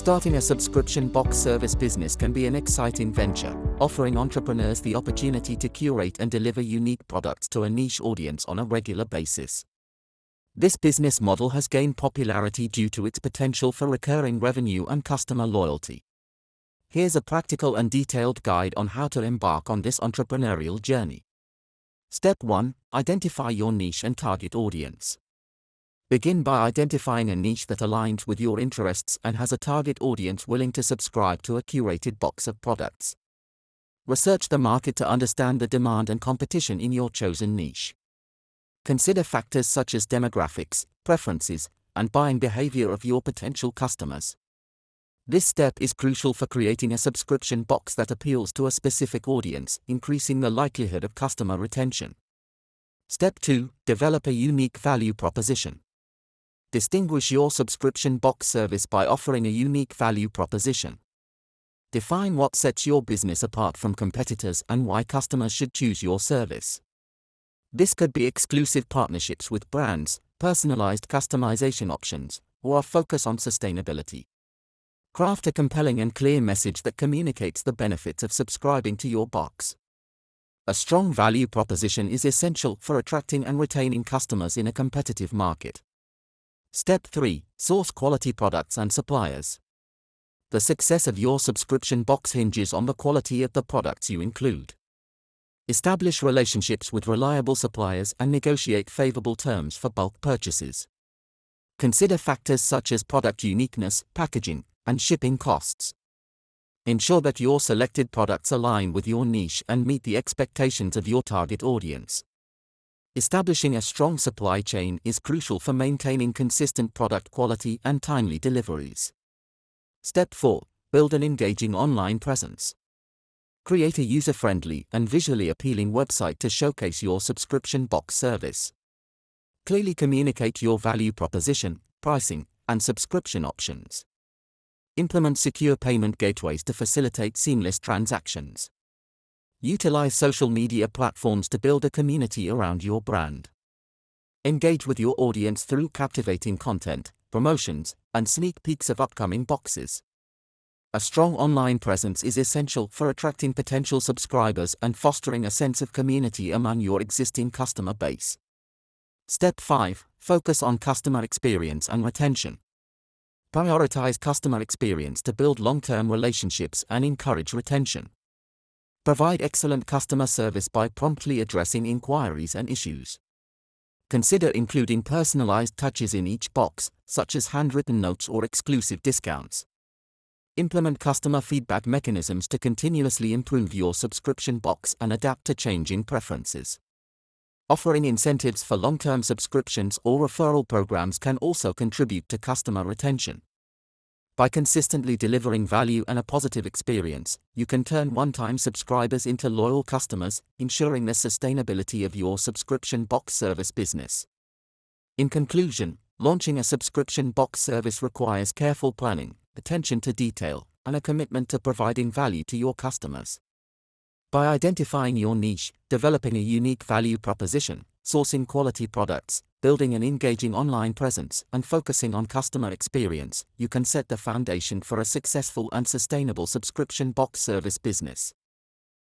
Starting a subscription box service business can be an exciting venture, offering entrepreneurs the opportunity to curate and deliver unique products to a niche audience on a regular basis. This business model has gained popularity due to its potential for recurring revenue and customer loyalty. Here's a practical and detailed guide on how to embark on this entrepreneurial journey. Step 1. Identify your niche and target audience. Begin by identifying a niche that aligns with your interests and has a target audience willing to subscribe to a curated box of products. Research the market to understand the demand and competition in your chosen niche. Consider factors such as demographics, preferences, and buying behavior of your potential customers. This step is crucial for creating a subscription box that appeals to a specific audience, increasing the likelihood of customer retention. Step 2. Develop a unique value proposition. Distinguish your subscription box service by offering a unique value proposition. Define what sets your business apart from competitors and why customers should choose your service. This could be exclusive partnerships with brands, personalized customization options, or a focus on sustainability. Craft a compelling and clear message that communicates the benefits of subscribing to your box. A strong value proposition is essential for attracting and retaining customers in a competitive market. Step 3. Source quality products and suppliers. The success of your subscription box hinges on the quality of the products you include. Establish relationships with reliable suppliers and negotiate favorable terms for bulk purchases. Consider factors such as product uniqueness, packaging, and shipping costs. Ensure that your selected products align with your niche and meet the expectations of your target audience. Establishing a strong supply chain is crucial for maintaining consistent product quality and timely deliveries. Step 4. Build an engaging online presence. Create a user-friendly and visually appealing website to showcase your subscription box service. Clearly communicate your value proposition, pricing, and subscription options. Implement secure payment gateways to facilitate seamless transactions. Utilize social media platforms to build a community around your brand. Engage with your audience through captivating content, promotions, and sneak peeks of upcoming boxes. A strong online presence is essential for attracting potential subscribers and fostering a sense of community among your existing customer base. Step 5. Focus on customer experience and retention. Prioritize customer experience to build long-term relationships and encourage retention. Provide excellent customer service by promptly addressing inquiries and issues. Consider including personalized touches in each box, such as handwritten notes or exclusive discounts. Implement customer feedback mechanisms to continuously improve your subscription box and adapt to changing preferences. Offering incentives for long-term subscriptions or referral programs can also contribute to customer retention. By consistently delivering value and a positive experience, you can turn one-time subscribers into loyal customers, ensuring the sustainability of your subscription box service business. In conclusion, launching a subscription box service requires careful planning, attention to detail, and a commitment to providing value to your customers. By identifying your niche, developing a unique value proposition, sourcing quality products, building an engaging online presence, and focusing on customer experience, you can set the foundation for a successful and sustainable subscription box service business.